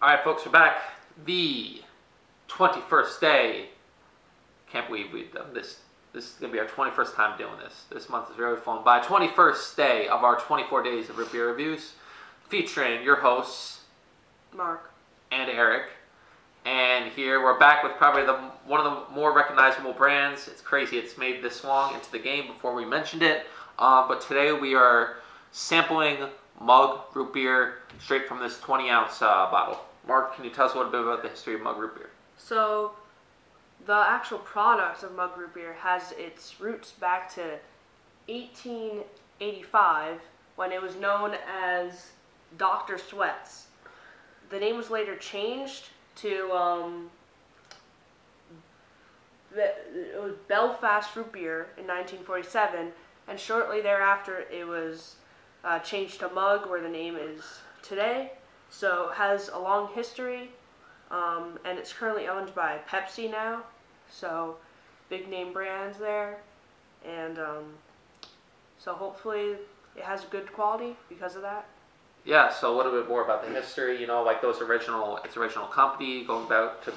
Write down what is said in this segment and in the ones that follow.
Alright folks, we're back. The 21st day. Can't believe we've done this. This is going to be our 21st time doing this. This month is really flown by. 21st day of our 24 days of root beer reviews. Featuring your hosts, Mark and Eric. And here we're back with probably one of the more recognizable brands. It's crazy it's made this long into the game before we mentioned it. But today we are sampling mug root beer straight from this 20-ounce bottle. Mark, can you tell us a little bit about the history of mug root beer? So, the actual product of mug root beer has its roots back to 1885 when it was known as Dr. Sweat's. The name was later changed to it was Belfast Root Beer in 1947, and shortly thereafter it was changed to Mug, where the name is today. So it has a long history, and it's currently owned by Pepsi now. So big name brands there, and so hopefully it has good quality because of that. Yeah, so a little bit more about the history, you know, like its original company, going back to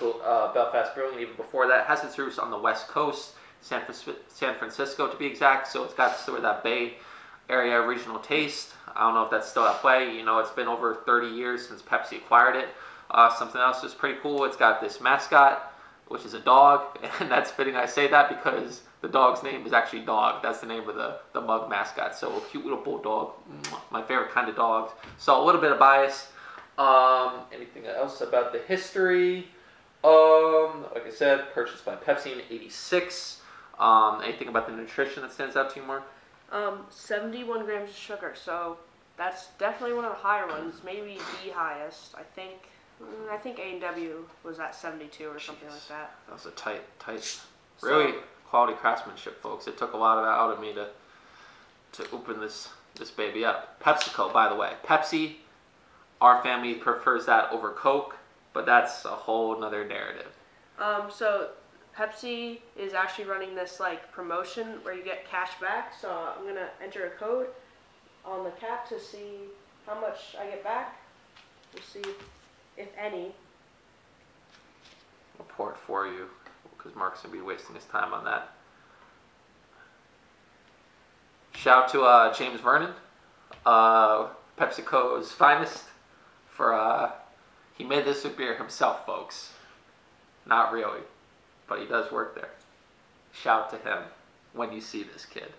Belfast Brewing, even before that. It has its roots on the West Coast, San Francisco to be exact, so it's got sort of that Bay Area regional taste. I don't know if that's still at play. You know, it's been over 30 years since Pepsi acquired it. Something else that's pretty cool, it's got this mascot, which is a dog, and that's fitting I say that because the dog's name is actually Dog. That's the name of the mug mascot. So a cute little bulldog, my favorite kind of dogs. So a little bit of bias. Anything else about the history? Like I said, purchased by Pepsi in '86. Anything about the nutrition that stands out to you, Mark? 71 grams of sugar, so that's definitely one of the higher ones, maybe the highest. I think A&W was at 72 or something like that. That was a tight, really quality craftsmanship, folks. It took a lot of that out of me to open this baby up. PepsiCo, by the way. Pepsi, our family prefers that over Coke, but that's a whole nother narrative. So Pepsi is actually running this like promotion where you get cash back. So I'm gonna enter a code on the cap to see how much I get back. We'll see if any. I'll pour it for you because Mark's gonna be wasting his time on that. Shout out to James Vernon, PepsiCo's finest, for he made this root beer himself, folks. Not really, but he does work there. Shout to him when you see this kid.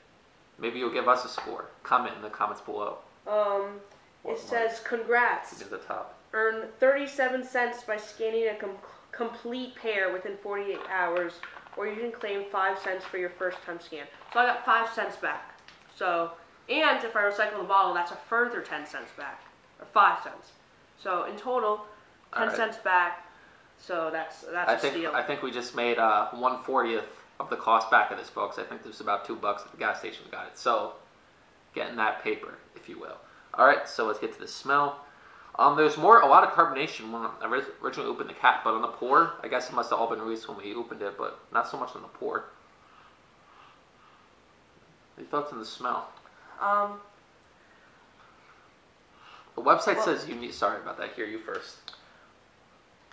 Maybe you'll give us a score. Comment in the comments below. It says, congrats. Near the top. Earn 37 cents by scanning a complete pair within 48 hours, or you can claim 5 cents for your first time scan. So I got 5 cents back. So, and if I recycle the bottle, that's a further 10 cents back, or 5 cents. So in total, 10 cents back. So that's a steal. I think we just made 1/40th of the cost back of this, folks. I think there's about $2 at the gas station we got it. So getting that paper, if you will. All right, so let's get to the smell. There's a lot of carbonation when I originally opened the cap, but on the pour, I guess it must have all been released when we opened it, but not so much on the pour. What are your thoughts on the smell? The website says you need. Sorry about that. Hear you first.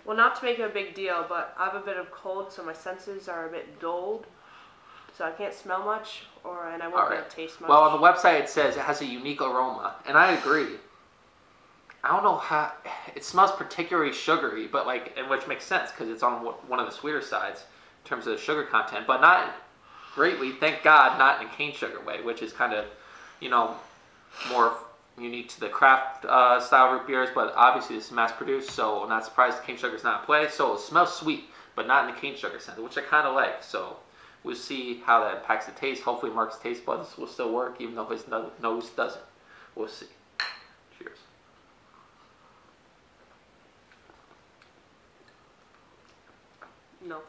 Well, not to make it a big deal, but I have a bit of cold, so my senses are a bit dulled, so I can't smell much, and I won't be able to taste much. Well, on the website it says it has a unique aroma, and I agree. I don't know how it smells particularly sugary, but which makes sense because it's on one of the sweeter sides in terms of the sugar content, but not greatly. Thank God, not in a cane sugar way, which is kind of, you know, more unique to the craft style root beers. But obviously this is mass produced, so I'm not surprised the cane sugar is not in play. So it smells sweet, but not in the cane sugar sense, which I kind of like. So we'll see how that impacts the taste. Hopefully Mark's taste buds will still work, even though his nose doesn't. We'll see. Cheers. No.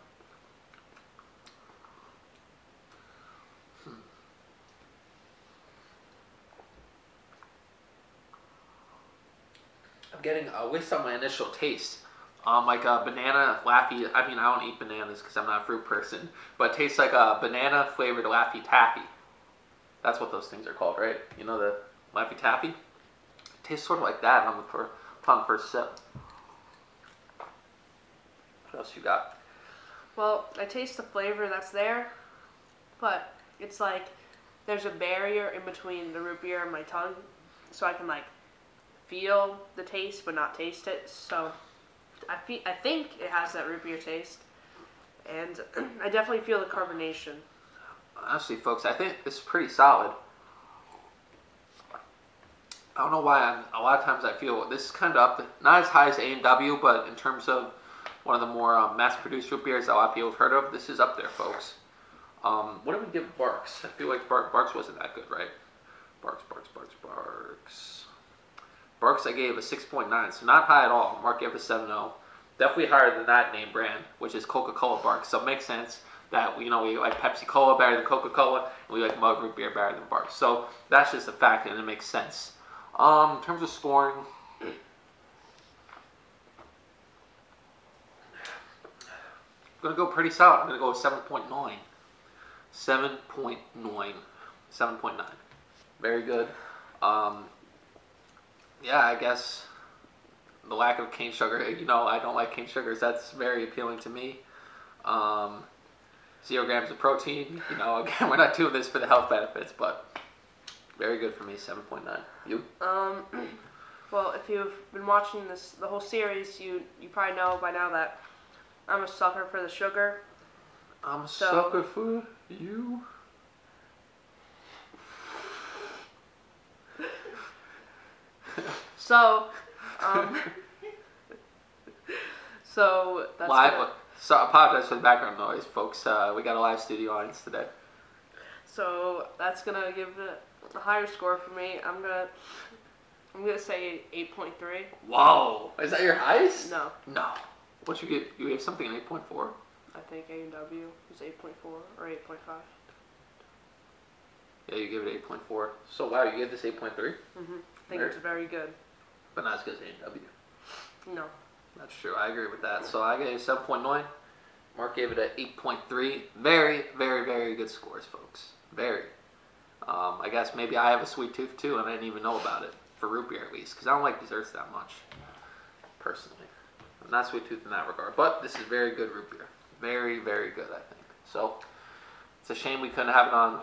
I'm getting, at least on my initial taste, like a banana Laffy. I mean, I don't eat bananas because I'm not a fruit person, but it tastes like a banana flavored Laffy Taffy. That's what those things are called, right? You know, the Laffy Taffy? It tastes sort of like that on the first sip. What else you got? Well, I taste the flavor that's there, but it's like there's a barrier in between the root beer and my tongue, so I can like feel the taste but not taste it. So I think it has that root beer taste, and I definitely feel the carbonation. Honestly, folks, I think it's pretty solid. I don't know why. A lot of times I feel this is kind of up, not as high as A&W, but in terms of one of the more mass-produced root beers that a lot of people have heard of, this is up there, folks. What did we give Barks? I feel like Barks wasn't that good, right? Barks. Barks I gave a 6.9, so not high at all. Mark gave it a 7.0. Definitely higher than that name brand, which is Coca-Cola Barks. So it makes sense that we like Pepsi-Cola better than Coca-Cola, and we like mug root beer better than Barks. So that's just a fact, and it makes sense. In terms of scoring, I'm going to go pretty solid. I'm going to go with 7.9. 7.9. Very good. Yeah, I guess the lack of cane sugar, I don't like cane sugars. That's very appealing to me. 0 grams of protein. Again, we're not doing this for the health benefits, but very good for me, 7.9. You? Well, if you've been watching the whole series, you probably know by now that I'm a sucker for the sugar. I'm a sucker for you. So that's live. So I apologize for the background noise, folks. We got a live studio audience today. So that's gonna give it a higher score for me. I'm gonna say 8.3. Whoa, is that your highest? No. What you get? You gave something an 8.4. I think A&W was 8.4 or 8.5. Yeah, you gave it 8.4. So wow, you gave this 8.3. I think it's very good. But not as good as A&W. No. That's true. I agree with that. So I gave it 7.9. Mark gave it an 8.3. Very, very, very good scores, folks. Very. I guess maybe I have a sweet tooth too, and I didn't even know about it. For root beer, at least. Because I don't like desserts that much. Personally. I'm not sweet tooth in that regard. But this is very good root beer. Very, very good, I think. So, it's a shame we couldn't have it on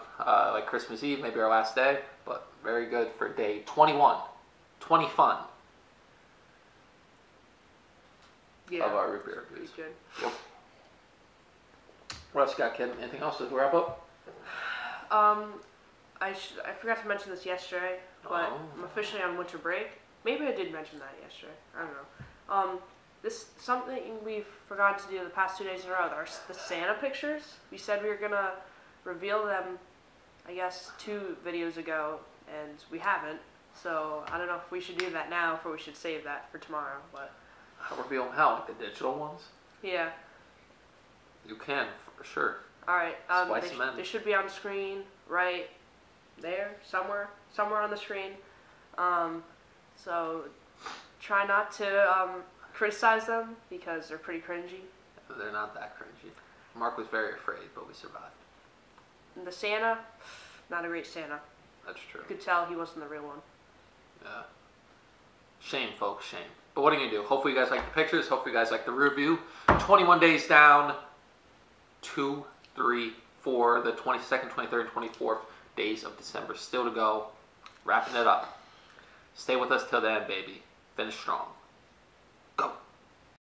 like Christmas Eve, maybe our last day. But very good for day 21. 20 fun. Yeah. Of our root beer reviews. Good. Yep. What else you got, Kim? Anything else to wrap up? I forgot to mention this yesterday, but I'm officially on winter break. Maybe I did mention that yesterday. I don't know. This something we've forgotten to do the past 2 days in a row. The Santa pictures. We said we were gonna reveal them, I guess, 2 videos ago, and we haven't. So I don't know if we should do that now, or we should save that for tomorrow. But I'll reveal them how? Like the digital ones? yeah. You can, for sure. All right. Splice them in. They should be on screen right there, somewhere on the screen. So try not to criticize them because they're pretty cringy. They're not that cringy. Mark was very afraid, but we survived. And the Santa, not a great Santa. That's true. You could tell he wasn't the real one. Yeah. Shame, folks, shame. But what are you going to do? Hopefully you guys like the pictures. Hopefully you guys like the review. 21 days down. 2, 3, 4. The 22nd, 23rd, and 24th days of December still to go. Wrapping it up. Stay with us till then, baby. Finish strong.